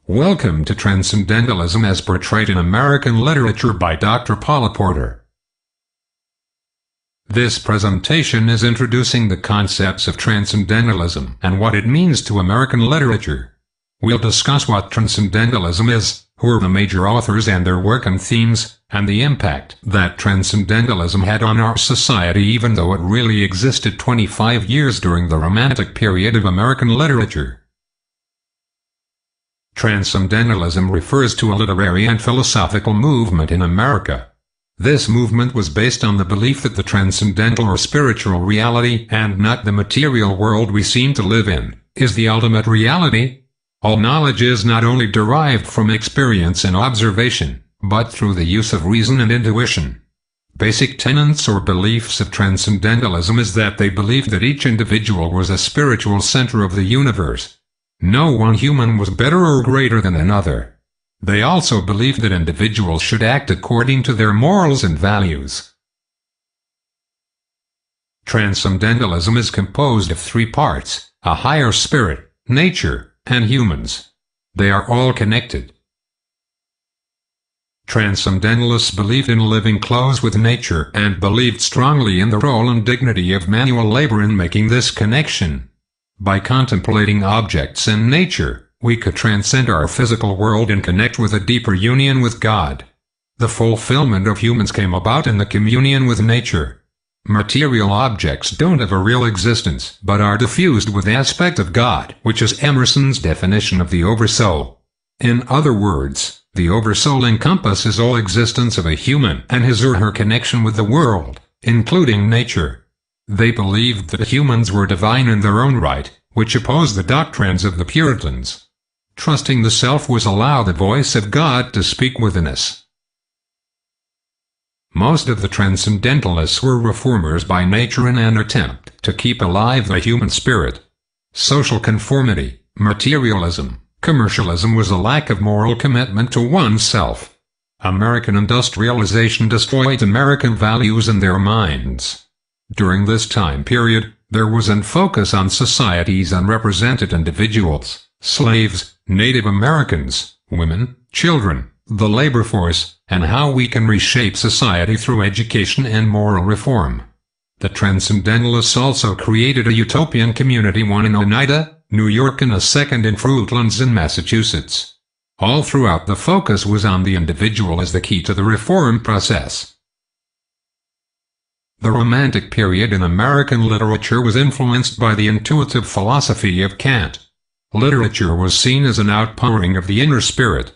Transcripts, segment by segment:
Welcome to Transcendentalism as portrayed in American literature by Dr. Paula Porter. This presentation is introducing the concepts of Transcendentalism and what it means to American literature. We'll discuss what Transcendentalism is, who are the major authors and their work and themes, and the impact that Transcendentalism had on our society even though it really existed 25 years during the Romantic period of American literature. Transcendentalism refers to a literary and philosophical movement in America. This movement was based on the belief that the transcendental or spiritual reality, and not the material world we seem to live in, is the ultimate reality. All knowledge is not only derived from experience and observation, but through the use of reason and intuition. Basic tenets or beliefs of Transcendentalism is that they believed that each individual was a spiritual center of the universe. No one human was better or greater than another. They also believed that individuals should act according to their morals and values. Transcendentalism is composed of three parts: a higher spirit, nature, and humans. They are all connected. Transcendentalists believed in living close with nature and believed strongly in the role and dignity of manual labor in making this connection. By contemplating objects in nature, we could transcend our physical world and connect with a deeper union with God. The fulfillment of humans came about in the communion with nature. Material objects don't have a real existence, but are diffused with the aspect of God, which is Emerson's definition of the Oversoul. In other words, the Oversoul encompasses all existence of a human and his or her connection with the world, including nature. They believed that humans were divine in their own right, which opposed the doctrines of the Puritans. Trusting the self was allow the voice of God to speak within us. Most of the Transcendentalists were reformers by nature in an attempt to keep alive the human spirit. Social conformity, materialism, commercialism was a lack of moral commitment to oneself. American industrialization destroyed American values in their minds. During this time period, there was a focus on society's unrepresented individuals, slaves, Native Americans, women, children, the labor force, and how we can reshape society through education and moral reform. The Transcendentalists also created a utopian community, one in Oneida, New York, and a second in Fruitlands in Massachusetts. All throughout the focus was on the individual as the key to the reform process. The Romantic period in American literature was influenced by the intuitive philosophy of Kant. Literature was seen as an outpouring of the inner spirit.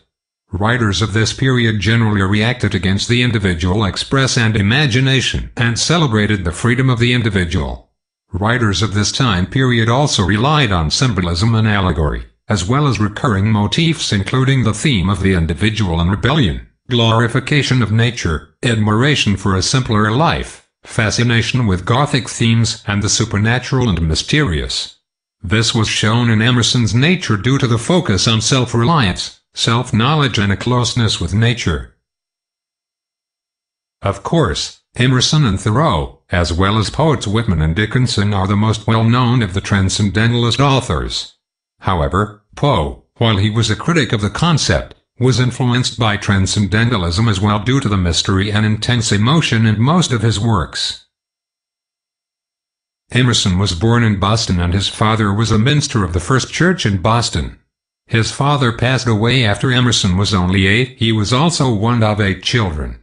Writers of this period generally reacted against the individual express and imagination and celebrated the freedom of the individual. Writers of this time period also relied on symbolism and allegory, as well as recurring motifs including the theme of the individual and rebellion, glorification of nature, admiration for a simpler life, fascination with Gothic themes and the supernatural and mysterious. This was shown in Emerson's Nature due to the focus on self-reliance, self-knowledge, and a closeness with nature. Of course, Emerson and Thoreau, as well as poets Whitman and Dickinson, are the most well-known of the Transcendentalist authors. However, Poe, while he was a critic of the concept, was influenced by Transcendentalism as well due to the mystery and intense emotion in most of his works. Emerson was born in Boston and his father was a minister of the First Church in Boston. His father passed away after Emerson was only 8. He was also one of 8 children.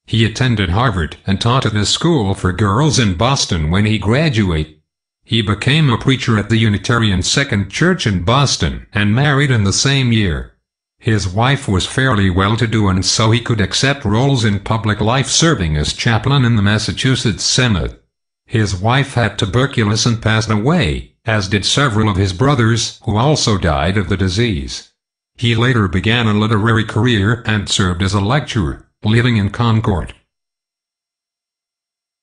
He attended Harvard and taught at a school for girls in Boston when he graduated. He became a preacher at the Unitarian Second Church in Boston and married in the same year. His wife was fairly well-to-do and so he could accept roles in public life, serving as chaplain in the Massachusetts Senate. His wife had tuberculosis and passed away, as did several of his brothers who also died of the disease. He later began a literary career and served as a lecturer, living in Concord.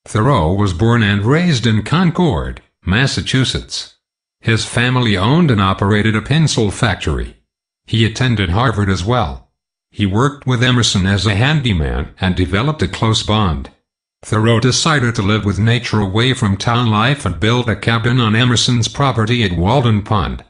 Thoreau was born and raised in Concord, Massachusetts. His family owned and operated a pencil factory. He attended Harvard as well. He worked with Emerson as a handyman and developed a close bond. Thoreau decided to live with nature away from town life and built a cabin on Emerson's property at Walden Pond.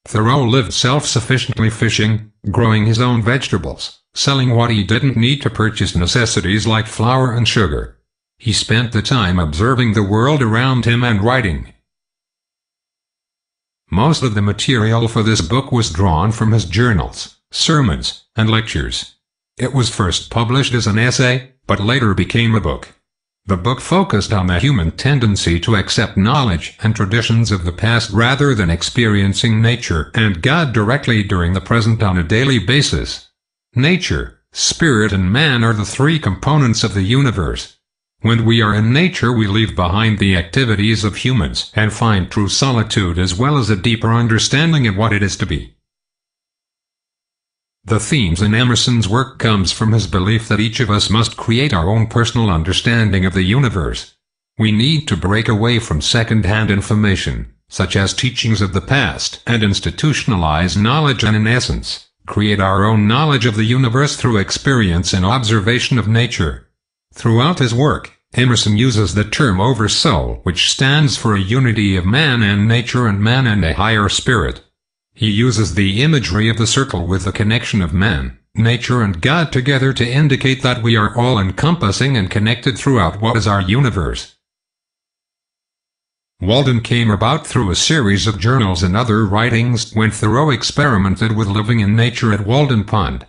Thoreau lived self-sufficiently, fishing, growing his own vegetables, selling what he didn't need to purchase necessities like flour and sugar. He spent the time observing the world around him and writing. Most of the material for this book was drawn from his journals, sermons, and lectures. It was first published as an essay, but later became a book. The book focused on the human tendency to accept knowledge and traditions of the past rather than experiencing nature and God directly during the present on a daily basis. Nature, spirit, and man are the three components of the universe. When we are in nature, we leave behind the activities of humans and find true solitude as well as a deeper understanding of what it is to be. The themes in Emerson's work comes from his belief that each of us must create our own personal understanding of the universe. We need to break away from second-hand information, such as teachings of the past, and institutionalize knowledge and, in essence, create our own knowledge of the universe through experience and observation of nature. Throughout his work, Emerson uses the term Oversoul, which stands for a unity of man and nature and man and a higher spirit. He uses the imagery of the circle with the connection of man, nature, and God together to indicate that we are all-encompassing and connected throughout what is our universe. Walden came about through a series of journals and other writings when Thoreau experimented with living in nature at Walden Pond.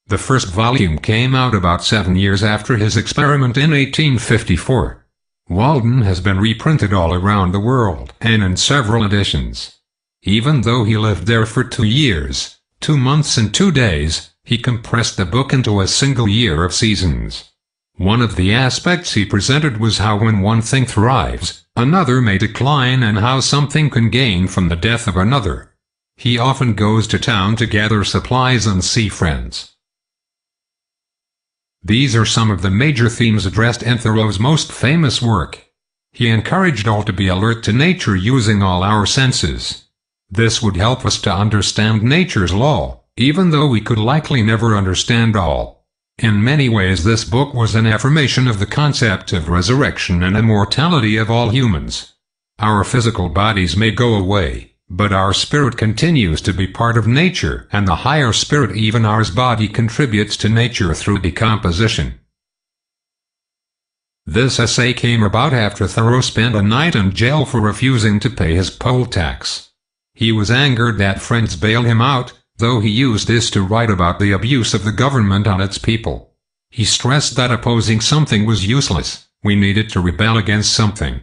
The first volume came out about 7 years after his experiment in 1854. Walden has been reprinted all around the world and in several editions. Even though he lived there for 2 years, 2 months and 2 days, he compressed the book into a single year of seasons. One of the aspects he presented was how when one thing thrives, another may decline, and how something can gain from the death of another. He often goes to town to gather supplies and see friends. These are some of the major themes addressed in Thoreau's most famous work. He encouraged all to be alert to nature using all our senses. This would help us to understand nature's law, even though we could likely never understand all. In many ways, this book was an affirmation of the concept of resurrection and immortality of all humans. Our physical bodies may go away, but our spirit continues to be part of nature, and the higher spirit, even ours body, contributes to nature through decomposition. This essay came about after Thoreau spent a night in jail for refusing to pay his poll tax. He was angered that friends bailed him out, though he used this to write about the abuse of the government on its people. He stressed that opposing something was useless. We needed to rebel against something.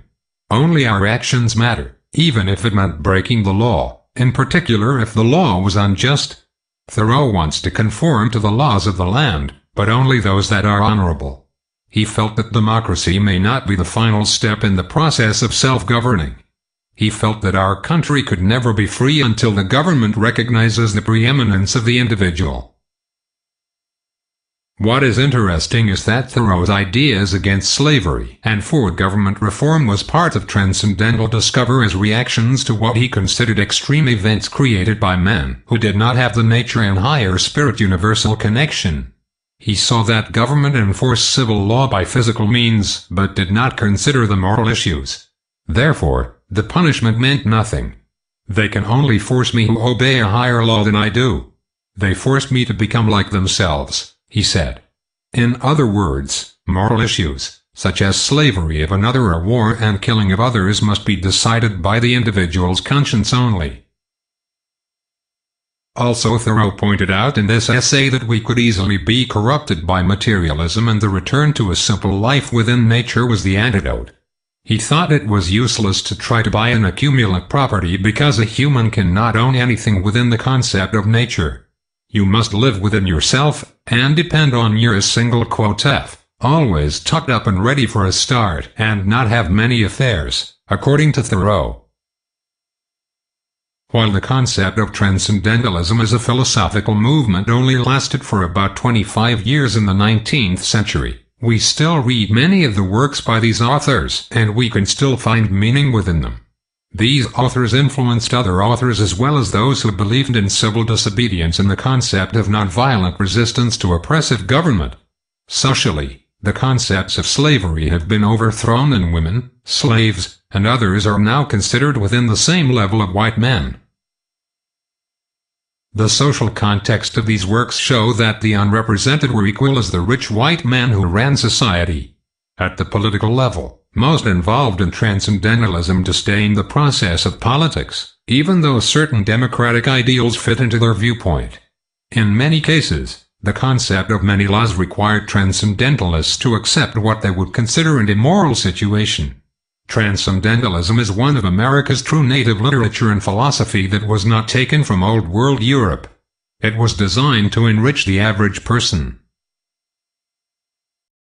Only our actions matter, even if it meant breaking the law, in particular if the law was unjust. Thoreau wants to conform to the laws of the land, but only those that are honorable. He felt that democracy may not be the final step in the process of self-governing. He felt that our country could never be free until the government recognizes the preeminence of the individual. What is interesting is that Thoreau's ideas against slavery and for government reform was part of Transcendental Discover as reactions to what he considered extreme events created by men who did not have the nature and higher spirit universal connection. He saw that government enforced civil law by physical means, but did not consider the moral issues. Therefore, the punishment meant nothing. They can only force me who obey a higher law than I do. They force me to become like themselves, he said. In other words, moral issues, such as slavery of another or war and killing of others, must be decided by the individual's conscience only. Also, Thoreau pointed out in this essay that we could easily be corrupted by materialism, and the return to a simple life within nature was the antidote. He thought it was useless to try to buy and accumulate property because a human cannot own anything within the concept of nature. You must live within yourself, and depend on your single quotef, always tucked up and ready for a start, and not have many affairs, according to Thoreau. While the concept of Transcendentalism as a philosophical movement only lasted for about 25 years in the 19th century, we still read many of the works by these authors, and we can still find meaning within them. These authors influenced other authors as well as those who believed in civil disobedience and the concept of nonviolent resistance to oppressive government. Socially, the concepts of slavery have been overthrown, and women, slaves, and others are now considered within the same level of white men. The social context of these works show that the unrepresented were equal as the rich white man who ran society. At the political level, most involved in Transcendentalism disdain the process of politics, even though certain democratic ideals fit into their viewpoint. In many cases, the concept of many laws required Transcendentalists to accept what they would consider an immoral situation. Transcendentalism is one of America's true native literature and philosophy that was not taken from Old World Europe. It was designed to enrich the average person.